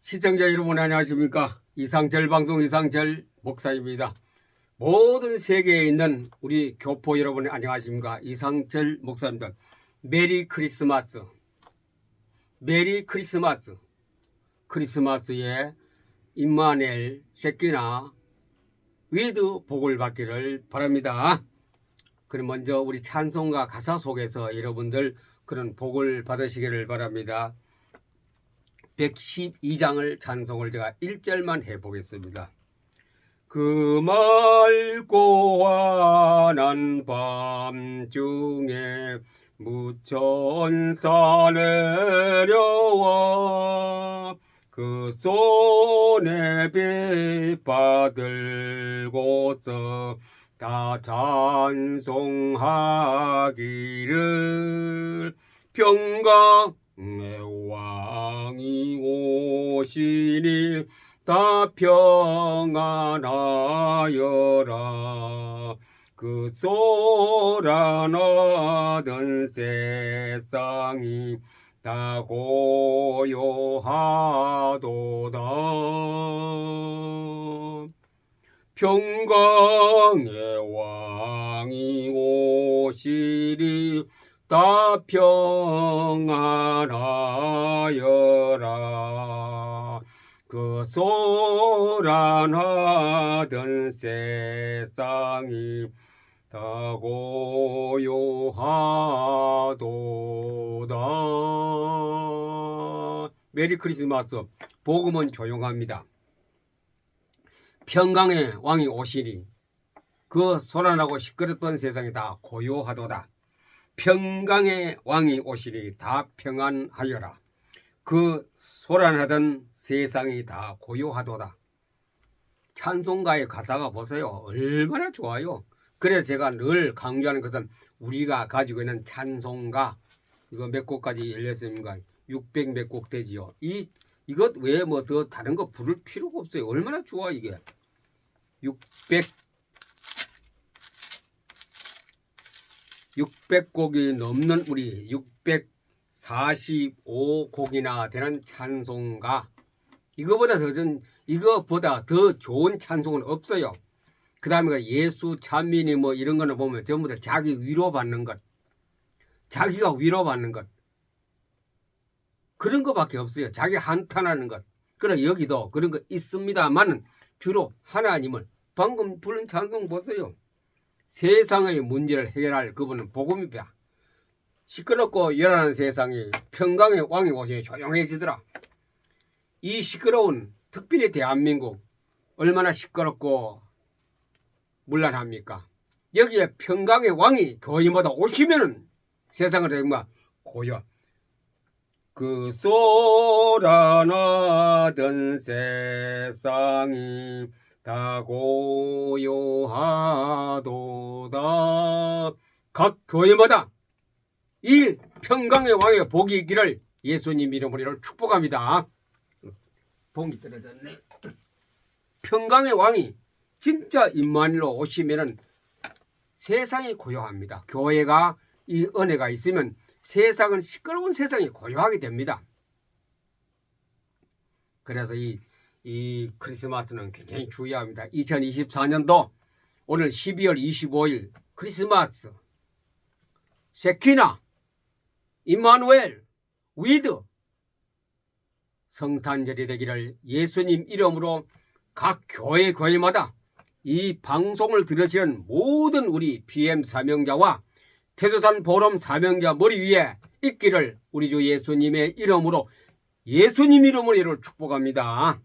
시청자 여러분 안녕하십니까? 이상철 방송 이상철 목사입니다. 모든 세계에 있는 우리 교포 여러분 안녕하십니까? 이상철 목사입니다. 메리 크리스마스. 메리 크리스마스. 크리스마스에 임마누엘 쉐키나 위드 복을 받기를 바랍니다. 그럼 먼저 우리 찬송가 가사 속에서 여러분들 그런 복을 받으시기를 바랍니다. 112장을 찬송을 제가 1절만 해보겠습니다. 그 맑고 환한 밤중에 무천사 내려와 그 손에 빛 받들고서 다 찬송하기를 평강의 왕이 오시니 다 평안하여라. 그 쏘라나던 세상이 다 고요하도다. 평강의 왕이 오시리 다 평안하여라. 그 소란하던 세상이 다 고요하도다. 메리 크리스마스. 복음은 조용합니다. 평강의 왕이 오시니 그 소란하고 시끄럽던 세상이 다 고요하도다. 평강의 왕이 오시니 다 평안하여라. 그 소란하던 세상이 다 고요하도다. 찬송가의 가사가 보세요. 얼마나 좋아요. 그래서 제가 늘 강조하는 것은 우리가 가지고 있는 찬송가 이거 몇 곡까지 열렸습니까? 600 몇 곡 되지요. 이것 외에 뭐 더 다른 거 부를 필요가 없어요. 얼마나 좋아 이게. 600곡이 넘는 우리 645곡이나 되는 찬송가. 이거보다 더 좋은 찬송은 없어요. 그 다음에 예수 찬미니 뭐 이런 거는 보면 전부 다 자기 위로받는 것. 자기가 위로받는 것. 그런 거밖에 없어요. 자기 한탄하는 것. 그래 여기도 그런 거 있습니다만 주로 하나님을 방금 부른 찬송 보세요. 세상의 문제를 해결할 그분은 복음이다. 시끄럽고 열악한 세상이 평강의 왕이 오시니 조용해지더라. 이 시끄러운 특별히 대한민국 얼마나 시끄럽고 문란합니까? 여기에 평강의 왕이 교회마다 오시면은 세상을 정말 고요. 그 소란하던 세상이 다 고요하도다. 각 교회마다 이 평강의 왕의 복이 있기를 예수님 이름으로 축복합니다. 복이 떨어졌네. 평강의 왕이 진짜 임마누엘로 오시면은 세상이 고요합니다. 교회가 이 은혜가 있으면 세상은 시끄러운 세상이 고요하게 됩니다. 그래서 이 크리스마스는 굉장히 중요합니다. 2024년도 오늘 12월 25일 크리스마스 쉐키나 임마누엘 위드 성탄절이 되기를 예수님 이름으로 각 교회마다 이 방송을 들으시는 모든 우리 BM 사명자와 태조산 보름 사명자 머리 위에 있기를 우리 주 예수님의 이름으로 이를 축복합니다.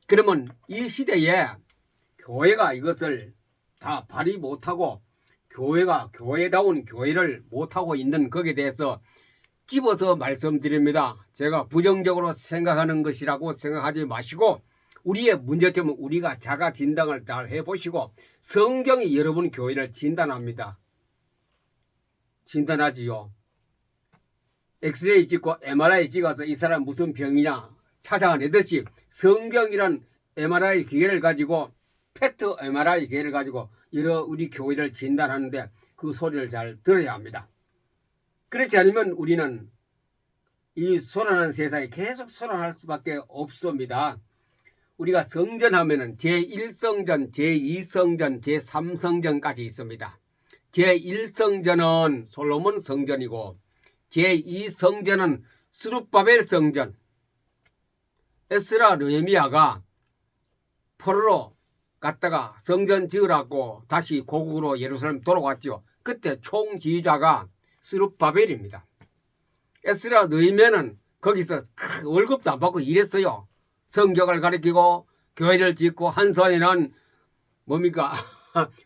그러면 이 시대에 교회가 이것을 다 발휘 못하고 교회가 교회다운 교회를 못하고 있는 것에 대해서 집어서 말씀드립니다. 제가 부정적으로 생각하는 것이라고 생각하지 마시고 우리의 문제점은 우리가 자가 진단을 잘 해보시고 성경이 여러분 교회를 진단합니다. 진단하지요. 엑스레이 찍고 MRI 찍어서 이 사람 무슨 병이냐 찾아내듯이 성경이란 MRI 기계를 가지고 페트 MRI 기계를 가지고 여러 우리 교회를 진단하는데 그 소리를 잘 들어야 합니다. 그렇지 않으면 우리는 이 소란한 세상에 계속 소란할 수밖에 없습니다. 우리가 성전 하면은 제1성전, 제2성전, 제3성전까지 있습니다. 제1성전은 솔로몬 성전이고 제2성전은 스룹바벨 성전. 에스라 느헤미야가 포로로 갔다가 성전 지으라고 다시 고국으로 예루살렘 돌아왔죠. 그때 총지휘자가 스룹바벨입니다. 에스라 느헤미야는 거기서 월급도 안 받고 일했어요. 성경을 가르치고 교회를 짓고 한 손에는 뭡니까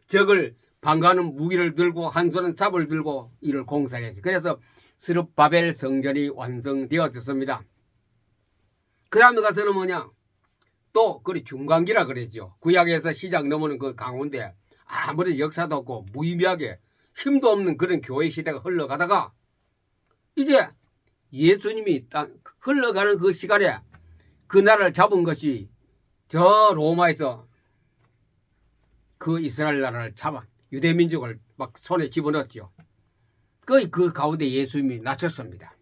적을 방가하는 무기를 들고 한 손은 삽을 들고 이를 공사했어요. 그래서 스룹바벨 성전이 완성되어졌습니다. 그 다음에 가서는 뭐냐 또 그리 중간기라 그랬죠. 구약에서 시작 넘어는 그 가운데 아무리 역사도 없고 무의미하게 힘도 없는 그런 교회 시대가 흘러가다가 이제 예수님이 딱 흘러가는 그 시간에 그 나라를 잡은 것이 저 로마에서 그 이스라엘 나라를 잡아 유대민족을 막 손에 집어넣었죠. 그 가운데 예수님이 나섰습니다.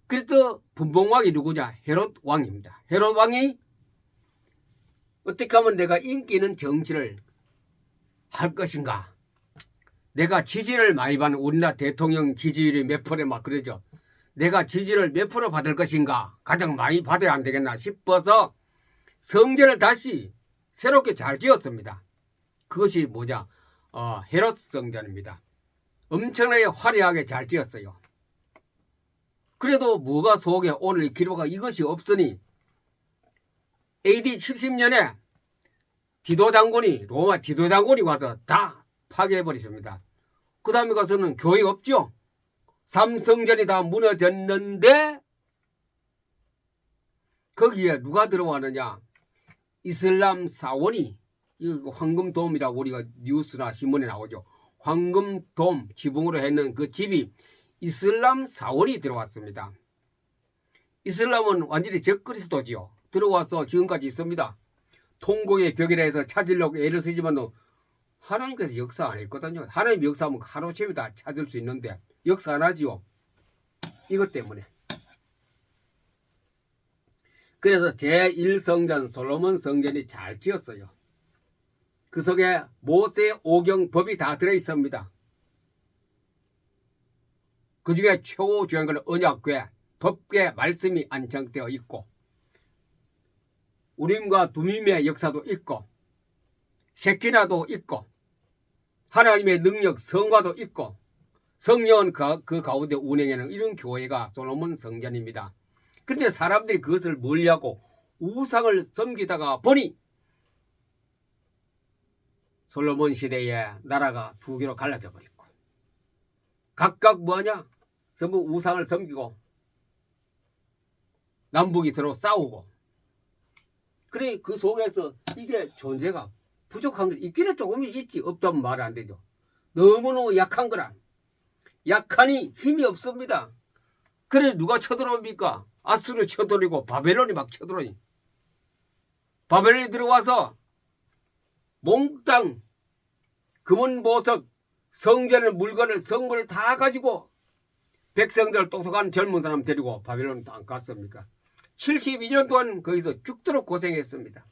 그래서 분봉왕이 누구냐? 헤롯 왕입니다. 헤롯 왕이 어떻게 하면 내가 인기 있는 정치를 할 것인가? 내가 지지를 많이 받는 우리나라 대통령 지지율이 몇 프로 막 그러죠. 내가 지지를 몇 프로 받을 것인가? 가장 많이 받아야 안 되겠나 싶어서 성전을 다시 새롭게 잘 지었습니다. 그것이 뭐냐? 헤롯 성전입니다. 엄청나게 화려하게 잘 지었어요. 그래도 뭐가 속에 오늘 기록가 이것이 없으니 AD 70년에 로마 디도 장군이 와서 다 파괴해버렸습니다. 그 다음에 가서는 교회 없죠. 삼성전이 다 무너졌는데 거기에 누가 들어왔느냐? 이슬람 사원이 황금돔이라고 우리가 뉴스나 신문에 나오죠. 황금돔 지붕으로 했는 그 집이 이슬람 사원이 들어왔습니다. 이슬람은 완전히 적그리스도지요. 들어와서 지금까지 있습니다. 통곡의 벽이라 해서 찾으려고 애를 쓰지만 하나님께서 역사 안 했거든요. 하나님 역사하면 하루쯤에 다 찾을 수 있는데 역사 안 하지요. 이것 때문에. 그래서 제1성전 솔로몬 성전이 잘 지었어요. 그 속에 모세 오경 법이 다 들어있습니다. 그 중에 최고 중요한 건 언약궤, 법궤 말씀이 안장되어 있고 우림과 두밈의 역사도 있고 셰키나도 있고 하나님의 능력 성과도 있고 성령은 그 가운데 운행하는 이런 교회가 솔로몬 성전입니다. 그런데 사람들이 그것을 멀리하고 우상을 섬기다가 보니 솔로몬 시대에 나라가 두 개로 갈라져 버렸고 각각 뭐하냐? 전부 우상을 섬기고 남북이 서로 싸우고 그래 그 속에서 이게 존재가 부족한 게 있기는 조금 있지 없다면 말 안 되죠. 너무너무 약한 거라. 약하니 힘이 없습니다. 그래 누가 쳐들어옵니까? 아수르 쳐들어오고 바벨론이 막 쳐들어오니 바벨론이 들어와서 몽땅 금은보석 성전의 물건을 성물을 다 가지고 백성들 똑똑한 젊은 사람 데리고 바벨론 안 갔습니까? 72년 동안 거기서 죽도록 고생했습니다.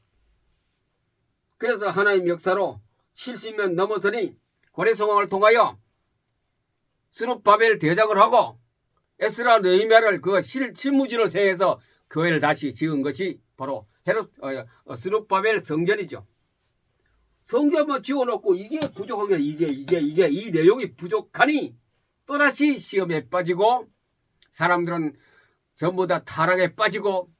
그래서 하나님 역사로 70년 넘어서니 고레성왕을 통하여 스룹바벨 대작을 하고 에스라 느헤미야를 그 실무진을 세해서 교회를 다시 지은 것이 바로 스룹바벨 성전이죠. 성전만 지어놓고 이게 부족한 게 이게 이 내용이 부족하니 또다시 시험에 빠지고 사람들은 전부 다 타락에 빠지고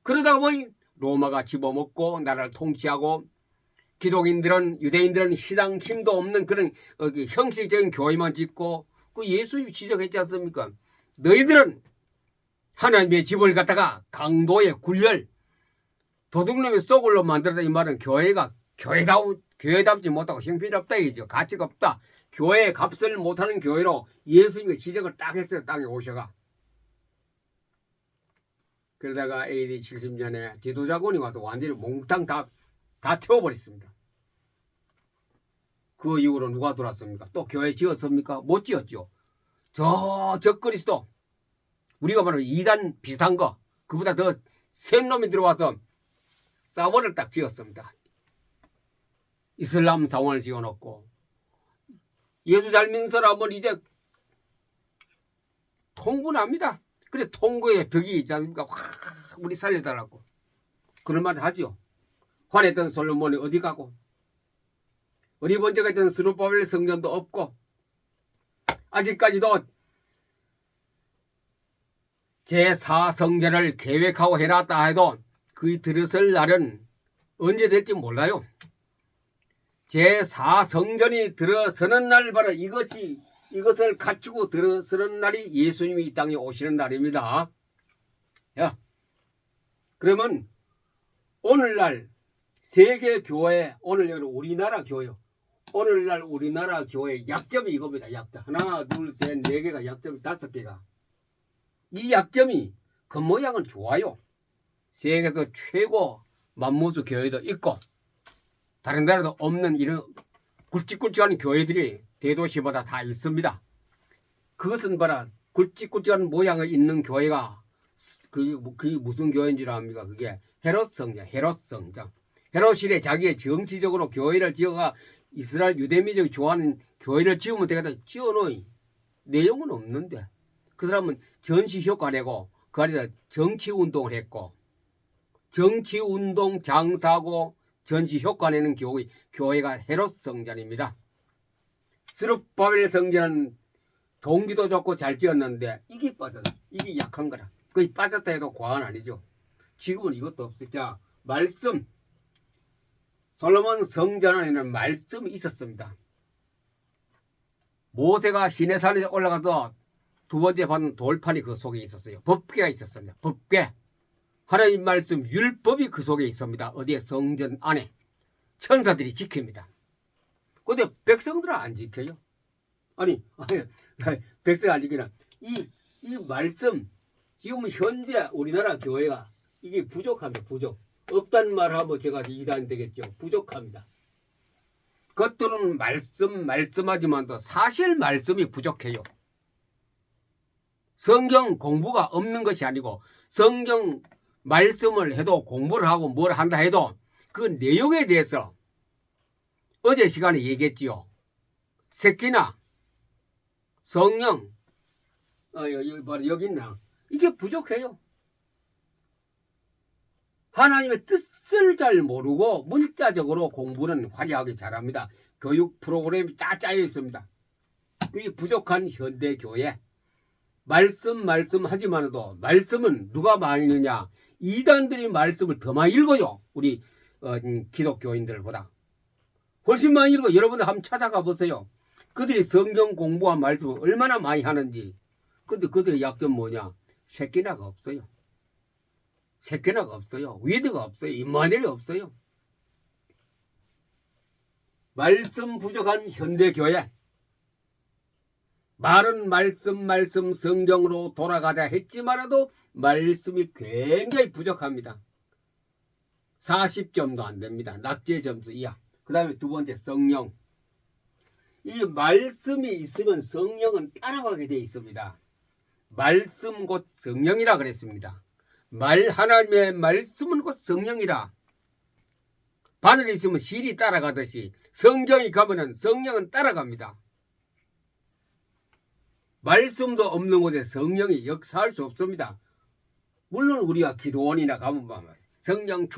그러다 보니 로마가 집어먹고 나라를 통치하고 기독인들은 유대인들은 신앙 힘도 없는 그런 형식적인 교회만 짓고 그 예수님이 지적했지 않습니까? 너희들은 하나님의 집을 갖다가 강도의 굴열 도둑놈의 쏘굴로 만들었다. 이 말은 교회가 교회답지 못하고 형편없다 이죠. 가치가 없다. 교회의 값을 못하는 교회로 예수님이 지적을 딱 했어요. 땅에 오셔가. 그러다가 AD 70년에 디도자군이 와서 완전히 몽땅 다 태워버렸습니다. 그 이후로 누가 들어왔습니까? 또 교회 지었습니까? 못 지었죠. 저 적그리스도, 우리가 말하는 이단 비슷한 거, 그보다 더 센 놈이 들어와서 사원을 딱 지었습니다. 이슬람 사원을 지어놓고, 예수 잘 믿는 사람은 이제 통분합니다. 그래 통고에 벽이 있지 않습니까? 우리 살려달라고 그럴만 하죠. 환했던 솔로몬이 어디 가고, 어리번쩍 했던 스룹바벨 성전도 없고, 아직까지도 제4성전을 계획하고 해놨다 해도 그이 들어설 날은 언제 될지 몰라요. 제4성전이 들어서는 날 바로 이것을 갖추고 들어서는 날이 예수님이 이 땅에 오시는 날입니다. 야, 그러면 오늘날 세계교회, 오늘 여기 우리나라 교회요. 오늘날 우리나라 교회의 약점이 이겁니다. 약점. 하나, 둘, 셋, 네 개가 약점이 5개가. 이 약점이 겉모양은 좋아요. 세계에서 최고 만무수 교회도 있고, 다른 나라도 없는 이런 굵직굵직한 교회들이 대도시보다 다 있습니다. 그것은 봐라, 굵직굵직한 모양이 있는 교회가 그게 무슨 교회인 줄 압니까? 그게 헤롯 성전, 헤롯 성전. 헤롯 시대 자기의 정치적으로 교회를 지어가 이스라엘 유대민족이 좋아하는 교회를 지으면 되겠다. 지어놓이 내용은 없는데, 그 사람은 전시 효과 내고 그 안에서 정치 운동을 했고, 정치 운동 장사고 전시 효과 내는 교회가 헤롯 성전입니다. 스룹바벨 성전은 동기도 좋고 잘 지었는데 이게 빠졌다. 이게 약한 거라. 거의 빠졌다 해도 과언 아니죠. 지금은 이것도 없어요. 자, 말씀. 솔로몬 성전 안에는 말씀이 있었습니다. 모세가 시내산에 올라가서 두 번째 받은 돌판이 그 속에 있었어요. 법궤가 있었습니다. 법궤. 하나님 말씀 율법이 그 속에 있습니다. 어디에? 성전 안에. 천사들이 지킵니다. 근데 백성들은 안 지켜요. 아니 백성이 안 지키나. 이 말씀, 지금 현재 우리나라 교회가 이게 부족합니다. 부족. 없단 말하면 제가 이단 되겠죠. 부족합니다. 겉으로는 말씀하지만도 사실 말씀이 부족해요. 성경 공부가 없는 것이 아니고, 성경 말씀을 해도 공부를 하고 뭘 한다 해도 그 내용에 대해서 어제 시간에 얘기했지요. 새끼나 성령, 여기 있나? 이게 부족해요. 하나님의 뜻을 잘 모르고 문자적으로 공부는 화려하게 잘합니다. 교육 프로그램이 짜여 있습니다. 그게 부족한 현대교회. 말씀하지만도 말씀은 누가 많이 읽느냐? 이단들이 말씀을 더 많이 읽어요. 우리 기독교인들보다. 훨씬 많이 읽어. 여러분들 한번 찾아가 보세요. 그들이 성경 공부와 말씀을 얼마나 많이 하는지. 근데 그들의 약점 뭐냐? 새끼나가 없어요. 새끼나가 없어요. 위드가 없어요. 임마누엘이 없어요. 말씀 부족한 현대교회. 말은 말씀 성경으로 돌아가자 했지만도 말씀이 굉장히 부족합니다. 40점도 안 됩니다. 낙제 점수 이하. 그 다음에 두 번째, 성령. 이 말씀이 있으면 성령은 따라가게 되어 있습니다. 말씀 곧 성령이라 그랬습니다. 하나님의 말씀은 곧 성령이라. 바늘이 있으면 실이 따라가듯이 성경이 가면은 성령은 따라갑니다. 말씀도 없는 곳에 성령이 역사할 수 없습니다. 물론 우리가 기도원이나 가면 성령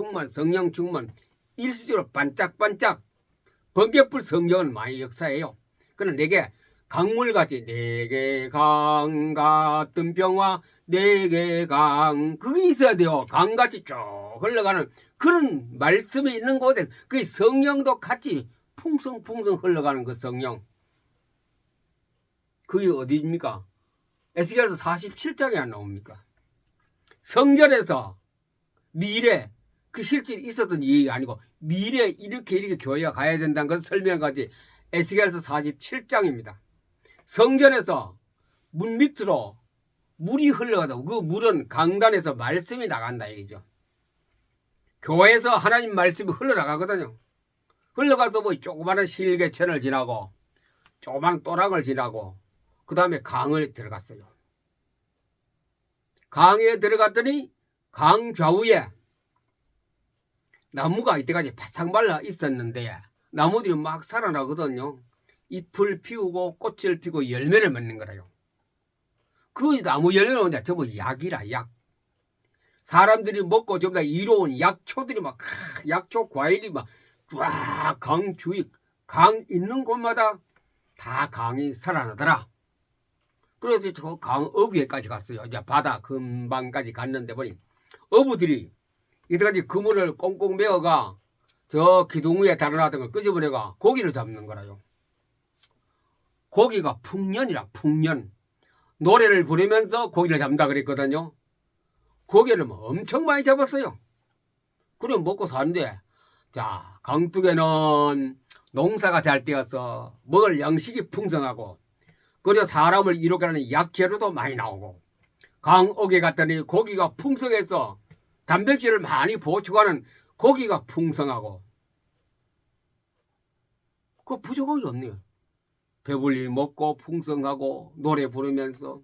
충만 일시적으로 반짝반짝 번개불 성령은 많이 역사해요. 그러나 내게 강물같이 내게 강 같은 병화 내게 강, 그게 있어야 돼요. 강같이 쭉 흘러가는 그런 말씀이 있는 곳에 그 성령도 같이 풍성풍성 흘러가는 그 성령. 그게 어디입니까? 에스겔서 47장에 안 나옵니까? 성전에서 미래, 그 실질이 있었던 얘기가 아니고 미래 이렇게 교회가 가야 된다는 것을 설명하지. 에스겔서 47장입니다. 성전에서 문 밑으로 물이 흘러가다. 그 물은 강단에서 말씀이 나간다 얘기죠. 교회에서 하나님 말씀이 흘러나가거든요. 흘러가서 뭐 조그마한 실개천을 지나고 조그마한 또랑을 지나고 그 다음에 강을 들어갔어요. 강에 들어갔더니 강 좌우에 나무가 이때까지 바싹 말라 있었는데 나무들이 막 살아나거든요. 잎을 피우고 꽃을 피우고 열매를 맺는 거라요. 그 나무 열매는 뭐냐? 전부 약이라, 약. 사람들이 먹고 전부 다 이로운 약초들이 막 약초 과일이 막 쫙 강 주위 강 있는 곳마다 다 강이 살아나더라. 그래서 저 강 어귀에까지 갔어요. 이제 바다 근방까지 갔는데 보니 어부들이 이때까지 그물을 꽁꽁 메어가 저 기둥 위에 달아놨던 걸 끄집어내가 고기를 잡는 거라요. 고기가 풍년이라, 풍년. 노래를 부르면서 고기를 잡는다 그랬거든요. 고기를 뭐 엄청 많이 잡았어요. 그럼 먹고 사는데, 자, 강둑에는 농사가 잘 되어서 먹을 양식이 풍성하고, 그리고 사람을 이롭게 하는 약재료도 많이 나오고, 강옥에 갔더니 고기가 풍성해서 단백질을 많이 보충하는 고기가 풍성하고, 그 부족한 게 없네요. 배불리 먹고 풍성하고 노래 부르면서.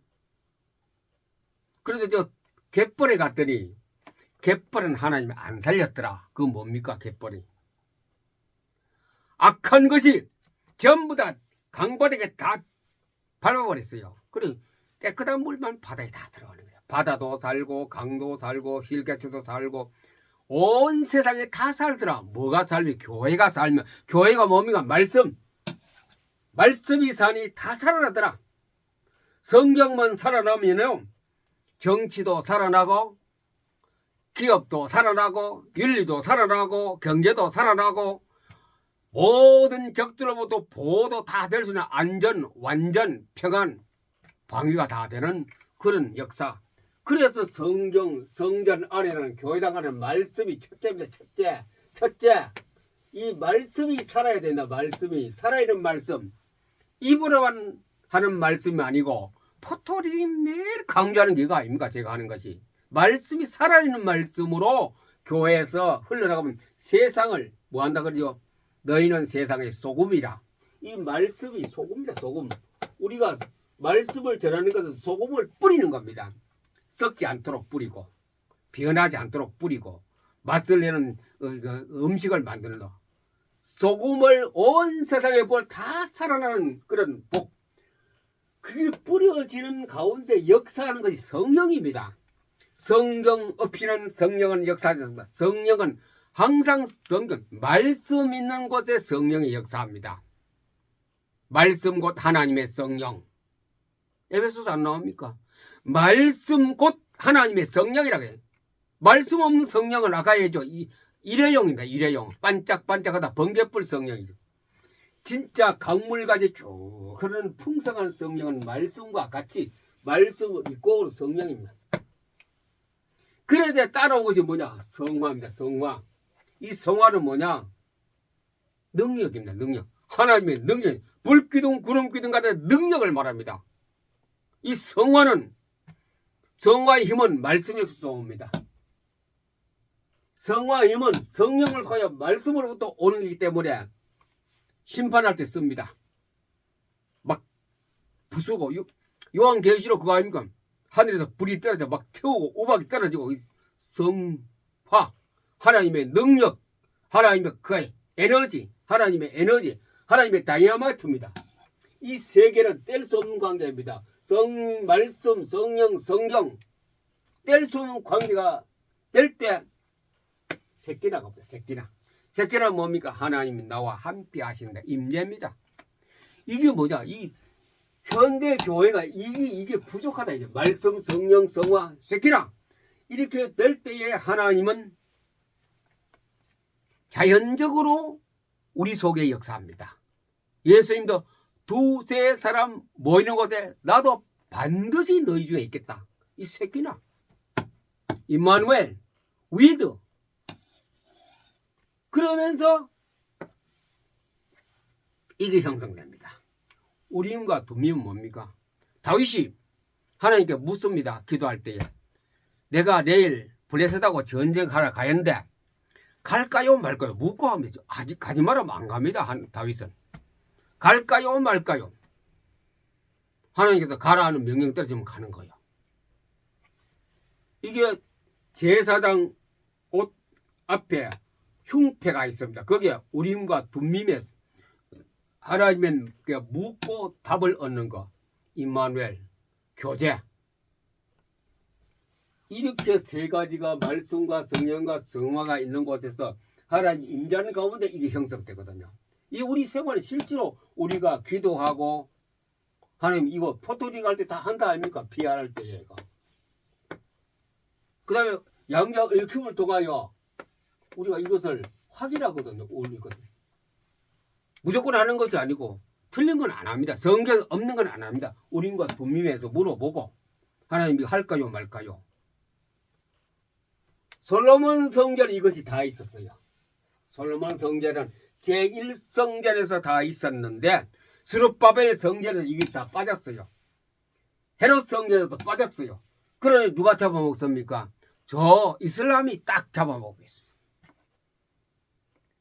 그런데 저 갯벌에 갔더니 갯벌은 하나님이 안 살렸더라. 그 뭡니까 갯벌이? 악한 것이 전부 다 강바닥에 다 밟아버렸어요. 그래 깨끗한 물만 바다에 다 들어가는 거예요. 바다도 살고 강도 살고 실개천도 살고 온 세상에 다 살더라. 뭐가 살면 교회가 살면 교회가 뭡니까? 말씀이 사니 다 살아나더라. 성경만 살아나면요 정치도 살아나고 기업도 살아나고 윤리도 살아나고 경제도 살아나고 모든 적들로부터 보호도 다 될 수 있는 안전, 완전, 평안, 방위가 다 되는 그런 역사. 그래서 성전 안에는 교회당 안에는 말씀이 첫째입니다. 첫째. 이 말씀이 살아야 된다. 말씀이 살아있는 말씀. 입으로만 하는 말씀이 아니고 포토리 매일 강조하는 게 이거 아닙니까? 제가 하는 것이. 말씀이 살아있는 말씀으로 교회에서 흘러나가면 세상을 뭐 한다 그러죠? 너희는 세상의 소금이라. 이 말씀이 소금이다. 소금. 우리가 말씀을 전하는 것은 소금을 뿌리는 겁니다. 썩지 않도록 뿌리고 변하지 않도록 뿌리고 맛을 내는 음식을 만드는 거. 소금을 온 세상에 다 살아나는 그런 복. 그게 뿌려지는 가운데 역사하는 것이 성령입니다. 성경 없이는 성령은 역사하지 않습니다. 성령은 항상 성경, 말씀 있는 곳에 성령이 역사합니다. 말씀 곧 하나님의 성령. 에베소서 안 나옵니까? 말씀 곧 하나님의 성령이라고 해요. 말씀 없는 성령은 아까 얘기했죠. 일회용입니다. 일회용. 반짝반짝하다 번개불 성령이죠. 진짜 강물같이 쭉 흐르는 풍성한 성령은 말씀과 같이 말씀을 입고 성령입니다. 그래야 따라온 것이 뭐냐? 성화입니다. 성화. 이 성화는 뭐냐? 능력입니다. 능력. 하나님의 능력. 불기둥 구름기둥 같은 능력을 말합니다. 이 성화의 힘은 말씀에서 옵니다. 성화의 힘은 성령을 통하여 말씀으로부터 오는 것이기 때문에 심판할 때 씁니다. 막 부수고 요한계시록 그거 아닙니까? 하늘에서 불이 떨어져 막 태우고 우박이 떨어지고 성화 하나님의 능력 하나님의 그 에너지 하나님의 에너지 하나님의 다이나마이트입니다. 이 세 개는 뗄 수 없는 관계입니다. 말씀, 성령, 성경 뗄 수 없는 관계가 될 때 새끼나가 없다. 새끼나 뭡니까? 하나님이 나와 함께 하신다. 임재입니다. 이게 뭐냐? 이 현대 교회가 이게 부족하다. 이제 말씀, 성령, 성화, 새끼나 이렇게 될 때에 하나님은 자연적으로 우리 속에 역사합니다. 예수님도 두세 사람 모이는 곳에 나도 반드시 너희 중에 있겠다. 이 새끼나 임마누엘 위드 그러면서 이게 형성됩니다. 우림과 둠이면 뭡니까? 다윗이 하나님께 묻습니다. 기도할 때에 내가 내일 블레셋하고 전쟁하러 가는데 갈까요 말까요? 묻고 하면 아직 가지 말라면 안 갑니다. 다윗은 갈까요 말까요? 하나님께서 가라 하는 명령 떨어지면 가는 거예요. 이게 제사장 옷 앞에 흉패가 있습니다. 거기에 우림과 둠밈의 하나님의 묻고 답을 얻는 거, 임마누엘 교제. 이렇게 세 가지가 말씀과 성령과 성화가 있는 곳에서 하나님 임재하는 가운데 이게 형성되거든요. 이 우리 생활에 실제로 우리가 기도하고 하나님 이거 포토링 할 때 다 한다 아닙니까? 피할 때 얘가. 그 다음에 양자 얽힘을 통하여 우리가 이것을 확인하거든요. 올리거든요. 무조건 하는 것이 아니고 틀린 건 안 합니다. 성경 없는 건 안 합니다. 우림과 둠밈에서 물어보고 하나님이 할까요 말까요? 솔로몬 성전 이것이 다 있었어요. 솔로몬 성전은 제1성전에서 다 있었는데 스룹바벨 성전에서 이게 다 빠졌어요. 헤롯 성전에서도 빠졌어요. 그러니 누가 잡아먹습니까? 저 이슬람이 딱 잡아먹고 있어요.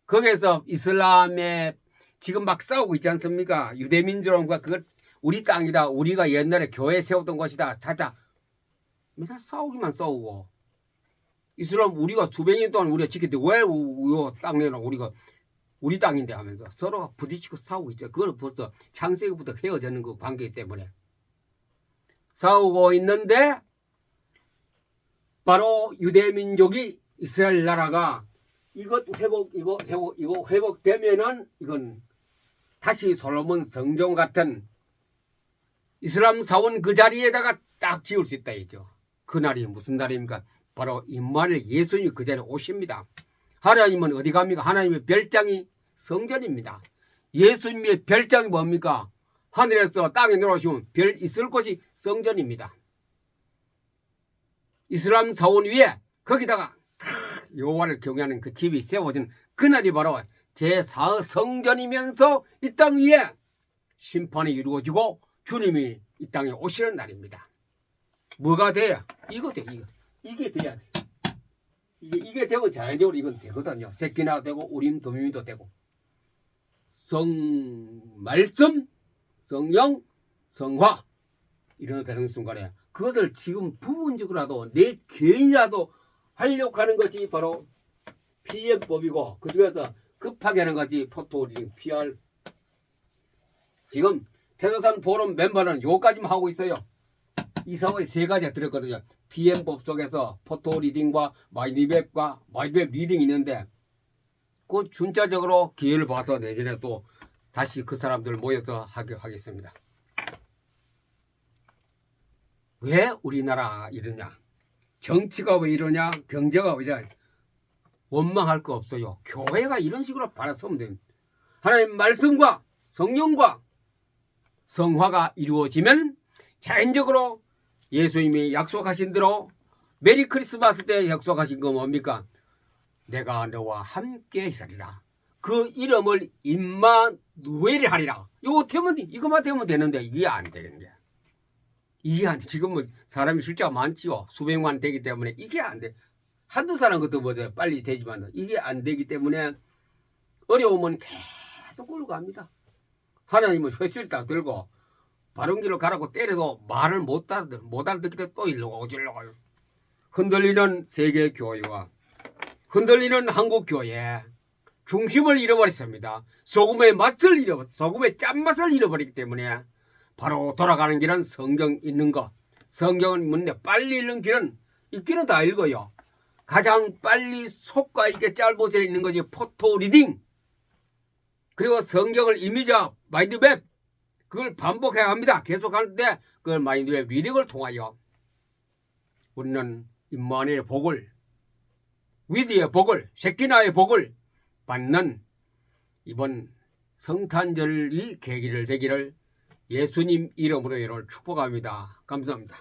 거기에서 이슬람에 지금 막 싸우고 있지 않습니까? 유대민족과 그걸 우리 땅이다. 우리가 옛날에 교회 세웠던 것이다. 찾아. 맨날 싸우기만 싸우고. 이슬람 우리가 수백 년 동안 우리가 지켰는데 왜 땅 내놔 우리가 우리 땅인데 하면서 서로가 부딪히고 싸우고 있죠. 그걸 벌써 창세기부터 헤어지는 그 관계 때문에 싸우고 있는데 바로 유대민족이 이스라엘 나라가 이거 회복되면은 이건 다시 솔로몬 성전 같은 이슬람 사원 그 자리에다가 딱 지을 수 있다 했죠. 그날이 무슨 날입니까? 바로 임마누엘 예수님이 그 자리에 오십니다. 하나님은 어디 갑니까? 하나님의 별장이 성전입니다. 예수님의 별장이 뭡니까? 하늘에서 땅에 내려오시면 별 있을 곳이 성전입니다. 이슬람 사원 위에 거기다가 여호와를 경외하는 그 집이 세워진 그날이 바로 제4성전이면서 이 땅 위에 심판이 이루어지고 주님이 이 땅에 오시는 날입니다. 뭐가 돼야? 이거 돼. 이게 돼야 돼. 이게 되면 자연적으로 이건 되거든요. 새끼나 되고 우림 도미미도 되고 말씀, 성령, 성화 이런 되는 순간에 그것을 지금 부분적으로라도 내 개인이라도 하려고 하는 것이 바로 PM법이고 그 중에서 급하게 하는 것이 포토리딩 PR. 지금 태도산 포럼 멤버는 요까지만 하고 있어요. 이 사업의 세 가지가 들었거든요. PM법 속에서 포토리딩과 마인드맵과 마인드맵 리딩이 있는데 그 준차적으로 기회를 봐서 내년에 또 다시 그 사람들 모여서 하겠습니다. 왜 우리나라 이러냐? 정치가 왜 이러냐? 경제가 왜 이러냐? 원망할 거 없어요. 교회가 이런 식으로 바라서면 됩니다. 하나님 말씀과 성령과 성화가 이루어지면 자연적으로 예수님이 약속하신 대로 메리 크리스마스 때 약속하신 거 뭡니까? 내가 너와 함께 있으리라. 그 이름을 임마누엘이 하리라. 이것만 되면 되는데 이게 안 되는 거야. 이게 안 돼. 지금은 사람이 숫자가 많지요. 수백만 되기 때문에 이게 안 돼. 한두 사람 것도 뭐 빨리 되지만 이게 안 되기 때문에 어려우면 계속 끌고 갑니다. 하나님은 횟수를 딱 들고 바른 길로 가라고 때려도 말을 못 알아듣기 때문에 또 일로 가고 저리로 가요. 흔들리는 세계 교회와 흔들리는 한국 교회 중심을 잃어버렸습니다. 소금의 짠맛을 잃어버리기 때문에 바로 돌아가는 길은 성경 읽는 것. 성경은 문제 빨리 읽는 길은 읽기는 다 읽어요. 가장 빨리 속과 있게 짧아져 있는 것이 포토 리딩. 그리고 성경을 이미지와 마인드맵 그걸 반복해야 합니다. 계속하는데 그걸 마인드맵 리딩을 통하여 우리는 임마누엘의 복을 위드의 복을 셰키나의 복을 받는 이번 성탄절이 계기를 되기를 예수님 이름으로 여러분을 축복합니다. 감사합니다.